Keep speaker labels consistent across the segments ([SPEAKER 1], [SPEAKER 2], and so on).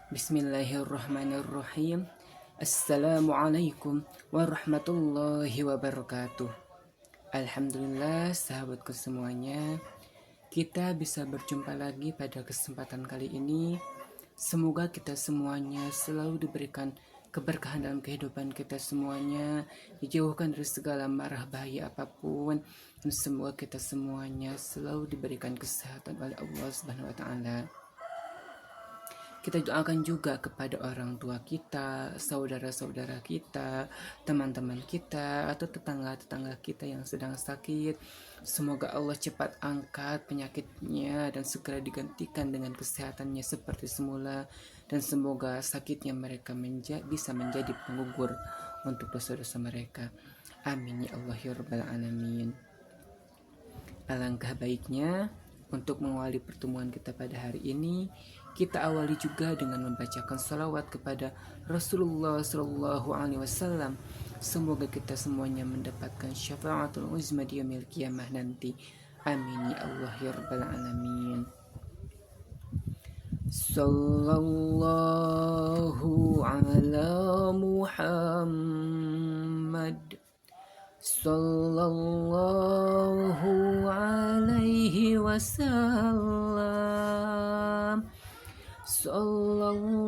[SPEAKER 1] Bismillahirrahmanirrahim. Assalamualaikum warahmatullahi wabarakatuh. Alhamdulillah, sahabatku semuanya, kita bisa berjumpa lagi pada kesempatan kali ini. Semoga kita semuanya selalu diberikan keberkahan dalam kehidupan kita semuanya, dijauhkan dari segala marah bahaya apapun, dan semoga kita semuanya selalu diberikan kesehatan oleh Allah Subhanahu wa taala. Kita doakan juga kepada orang tua kita, saudara-saudara kita, teman-teman kita, atau tetangga-tetangga kita yang sedang sakit. Semoga Allah cepat angkat penyakitnya dan segera digantikan dengan kesehatannya seperti semula. Dan semoga sakitnya mereka bisa menjadi penggugur untuk dosa-dosa mereka. Amin ya Allah ya Rabbal Alamin. Alangkah baiknya untuk mengawali pertemuan kita pada hari ini, kita awali juga dengan membacakan salawat kepada Rasulullah Shallallahu Alaihi Wasallam. Semoga kita semuanya mendapatkan syafaatul uzma di yaumil qiyamah nanti. Amin ya Allah ya Rabbal Alamin. Sallallahu ala Muhammad. Sallallahu alaihi wasallam. Sallallahu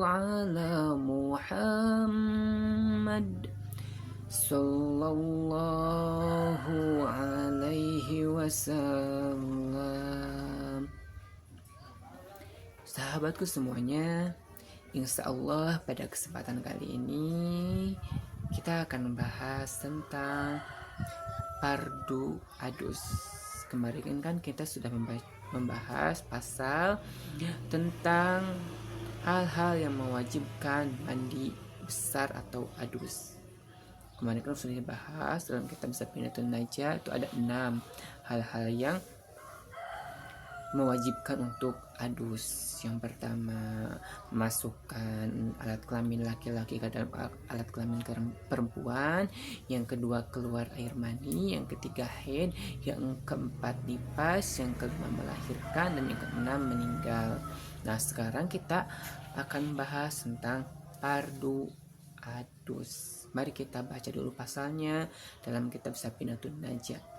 [SPEAKER 1] ala Muhammad. Sallallahu alaihi wasallam. Sahabatku semuanya, insya Allah pada kesempatan kali ini kita akan membahas tentang fardu adus. Kemarin kan kita sudah membahas pasal tentang hal-hal yang mewajibkan mandi besar atau adus. Kemarin kan sudah dibahas dalam kitab Safinatun Najah, itu ada 6 hal-hal yang mewajibkan untuk adus. Yang pertama, masukkan alat kelamin laki-laki ke dalam alat kelamin perempuan. Yang kedua, keluar air mani. Yang ketiga, haid. Yang keempat, nifas. Yang kelima, melahirkan. Dan yang keenam, meninggal. Nah, sekarang kita akan bahas tentang fardu adus. Mari kita baca dulu pasalnya dalam kitab Safinatun Najah.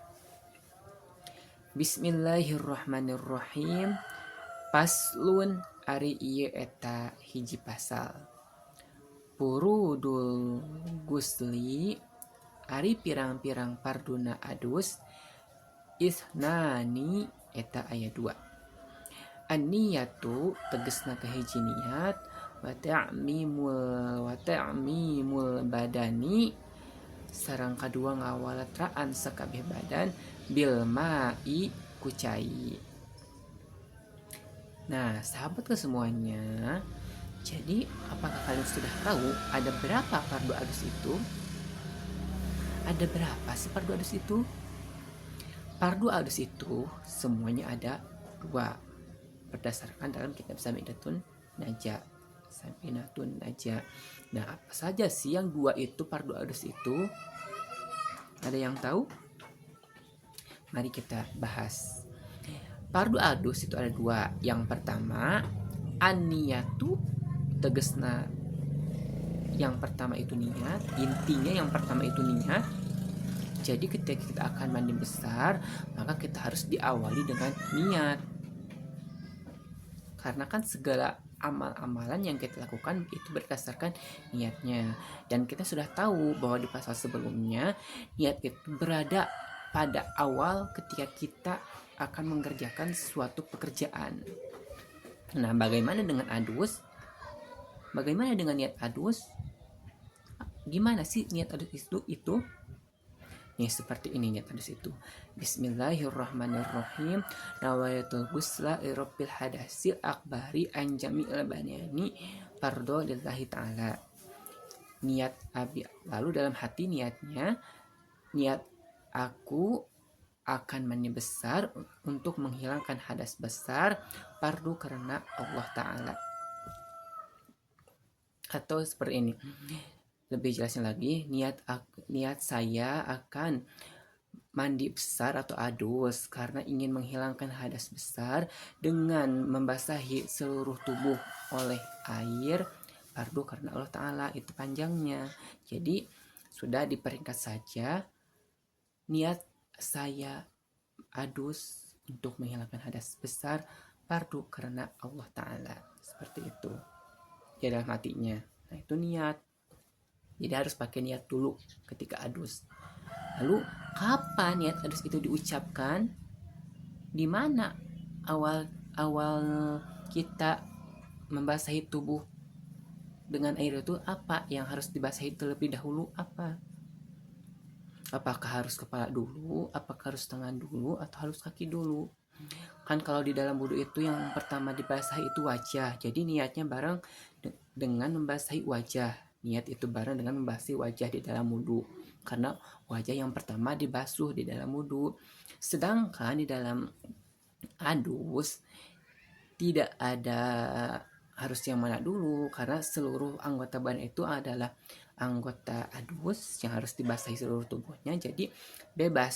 [SPEAKER 1] Bismillahirrahmanirrahim. Paslun ari ieu eta hiji pasal. Purudul gusli ari pirang-pirang parduna adus isnani eta aya 2. An-niyatu tegesna kahiji niat wa ta'mimul badani sareng kadua ngawalatraan sakabeh badan bil ma'i kucai. Nah, sahabat semuanya, jadi apakah kalian sudah tahu ada berapa fardu adus itu? Ada berapa sih fardu adus itu? Fardu adus itu semuanya ada 2 berdasarkan dalam kitab Safinatun Najah. Nah, apa saja sih yang 2 itu fardu adus itu? Ada yang tahu? Mari kita bahas. Fardu adus itu ada 2. Yang pertama, an-niyatu tegesna yang pertama itu niat. Intinya yang pertama itu niat. Jadi ketika kita akan mandi besar, maka kita harus diawali dengan niat. Karena kan segala amal-amalan yang kita lakukan itu berdasarkan niatnya. Dan kita sudah tahu bahwa di pasal sebelumnya, niat itu berada pada awal ketika kita akan mengerjakan suatu pekerjaan. Nah, bagaimana dengan adus? Bagaimana dengan niat adus? Gimana sih niat adus itu? Ya, seperti ini niat adus itu. Bismillahirrahmanirrahim. Nawayatul gusla irabbil hadasil akbari an jami'il banani fardo lillahi ta'ala. Niat abi, lalu dalam hati niatnya, niat aku akan mandi besar untuk menghilangkan hadas besar fardu karena Allah Ta'ala. Atau seperti ini, lebih jelasnya lagi, niat saya akan mandi besar atau adus karena ingin menghilangkan hadas besar dengan membasahi seluruh tubuh oleh air, fardu karena Allah Ta'ala, itu panjangnya. Jadi sudah diperingkat saja, niat saya adus untuk menghilangkan hadas besar fardu karena Allah Ta'ala, seperti itu ya dalam hatinya. Nah itu niat, jadi harus pakai niat dulu ketika adus. Lalu kapan niat adus itu diucapkan? Di mana awal kita membasahi tubuh dengan air itu? Apa yang harus dibasahi terlebih dahulu? Apakah harus kepala dulu, apakah harus tangan dulu, atau harus kaki dulu? Kan kalau di dalam wudhu itu yang pertama dibasahi itu wajah, jadi niatnya bareng dengan membasahi wajah. Niat itu bareng dengan membasahi wajah di dalam wudhu, karena wajah yang pertama dibasuh di dalam wudhu. Sedangkan di dalam adus tidak ada harus yang mana dulu, karena seluruh anggota badan itu adalah anggota adus yang harus dibasahi seluruh tubuhnya. Jadi bebas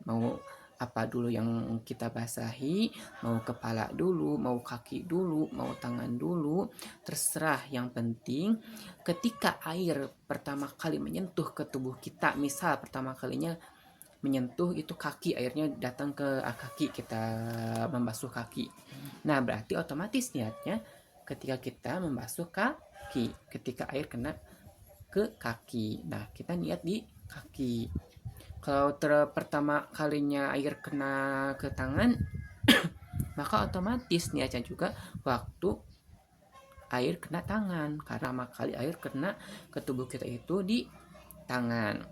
[SPEAKER 1] mau apa dulu yang kita basahi, mau kepala dulu, mau kaki dulu, mau tangan dulu, terserah. Yang penting ketika air pertama kali menyentuh ke tubuh kita, misal pertama kalinya menyentuh itu kaki, airnya datang ke kaki, kita membasuh kaki, nah berarti otomatis niatnya ketika kita membasuh kaki, ketika air kena ke kaki, nah kita niat di kaki. Kalau pertama kalinya air kena ke tangan maka otomatis niatnya juga waktu air kena tangan, karena pertama kali air kena ke tubuh kita itu di tangan.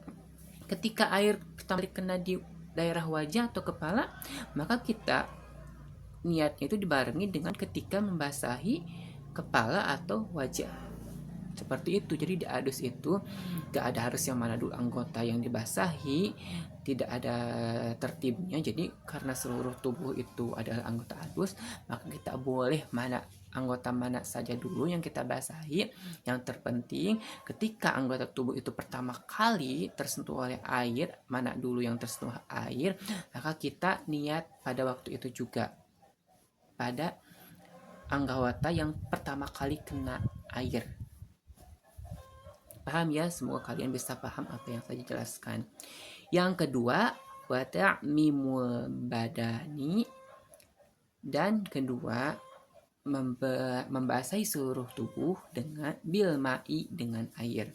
[SPEAKER 1] Ketika air pertama kali kena di daerah wajah atau kepala, maka kita niatnya itu dibarengi dengan ketika membasahi kepala atau wajah, seperti itu. Jadi di adus itu gak ada harus yang mana dulu anggota yang dibasahi, tidak ada tertibnya. Jadi karena seluruh tubuh itu adalah anggota adus, maka kita boleh anggota mana saja dulu yang kita basahi. Yang terpenting ketika anggota tubuh itu pertama kali tersentuh oleh air, mana dulu yang tersentuh air, maka kita niat pada waktu itu juga pada anggota yang pertama kali kena air. Paham ya? Semoga kalian bisa paham apa yang saya jelaskan. Yang kedua, wa ta'mimul badani, dan kedua membasahi seluruh tubuh dengan bilma'i, dengan air.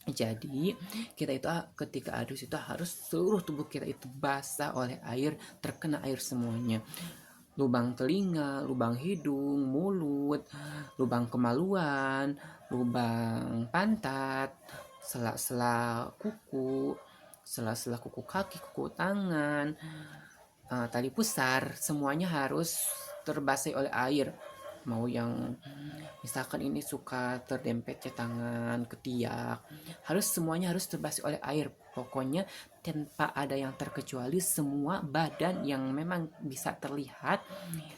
[SPEAKER 1] Jadi kita itu ketika adus itu harus seluruh tubuh kita itu basah oleh air, terkena air semuanya. Lubang telinga, lubang hidung, mulut, lubang kemaluan, lubang pantat, sela-sela kuku, sela-sela kuku kaki, kuku tangan, tali pusar, semuanya harus terbasahi oleh air. Mau yang misalkan ini suka terdempet ya tangan, ketiak, semuanya harus terbasahi oleh air. Pokoknya tanpa ada yang terkecuali, semua badan yang memang bisa terlihat,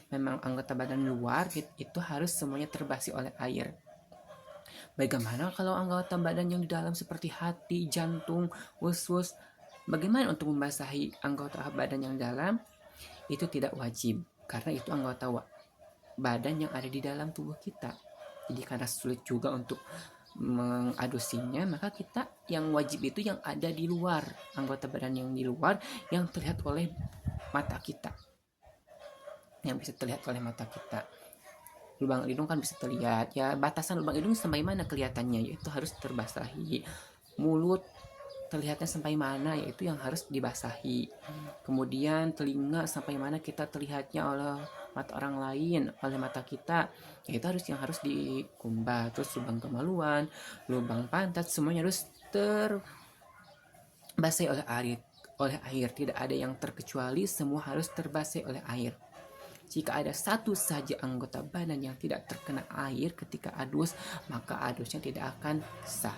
[SPEAKER 1] memang anggota badan luar itu harus semuanya terbasahi oleh air. Bagaimana kalau anggota badan yang di dalam seperti hati, jantung, usus, bagaimana untuk membasahi anggota badan yang dalam? Itu tidak wajib, karena itu anggota badan yang ada di dalam tubuh kita. Jadi karena sulit juga untuk mengadusinya, maka kita yang wajib itu yang ada di luar, anggota badan yang di luar, yang terlihat oleh mata kita, yang bisa terlihat oleh mata kita. Lubang hidung kan bisa terlihat ya, batasan lubang hidung sampai mana kelihatannya, yaitu harus terbasahi. Mulut terlihatnya sampai mana, yaitu yang harus dibasahi. Kemudian telinga sampai mana kita terlihatnya oleh mata orang lain, oleh mata kita, yaitu yang harus dikumbah. Terus lubang kemaluan, lubang pantat, semuanya harus terbasahi oleh air. Tidak ada yang terkecuali, semua harus terbasahi oleh air. Jika ada satu saja anggota badan yang tidak terkena air ketika adus, maka adusnya tidak akan sah.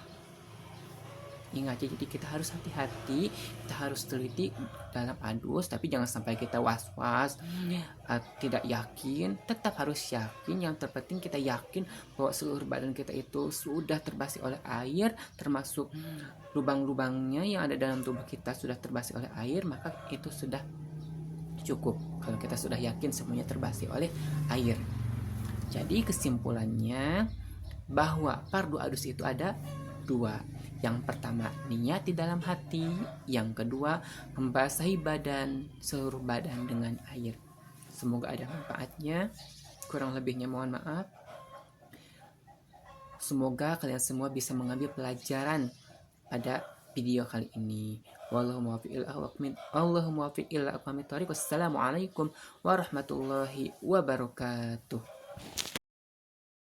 [SPEAKER 1] Ingat ya, jadi kita harus hati-hati, kita harus teliti dalam adus, tapi jangan sampai kita was-was, tidak yakin. Tetap harus yakin, yang terpenting kita yakin bahwa seluruh badan kita itu sudah terbasi oleh air, termasuk lubang-lubangnya yang ada dalam tubuh kita sudah terbasi oleh air, maka itu sudah cukup kalau kita sudah yakin semuanya terbasi oleh air. Jadi kesimpulannya bahwa fardu adus itu ada dua. Yang pertama, niat di dalam hati. Yang kedua, membasahi seluruh badan dengan air. Semoga ada manfaatnya. Kurang lebihnya mohon maaf. Semoga kalian semua bisa mengambil pelajaran pada video kali ini. Wassalamualaikum warahmatullahi wabarakatuh.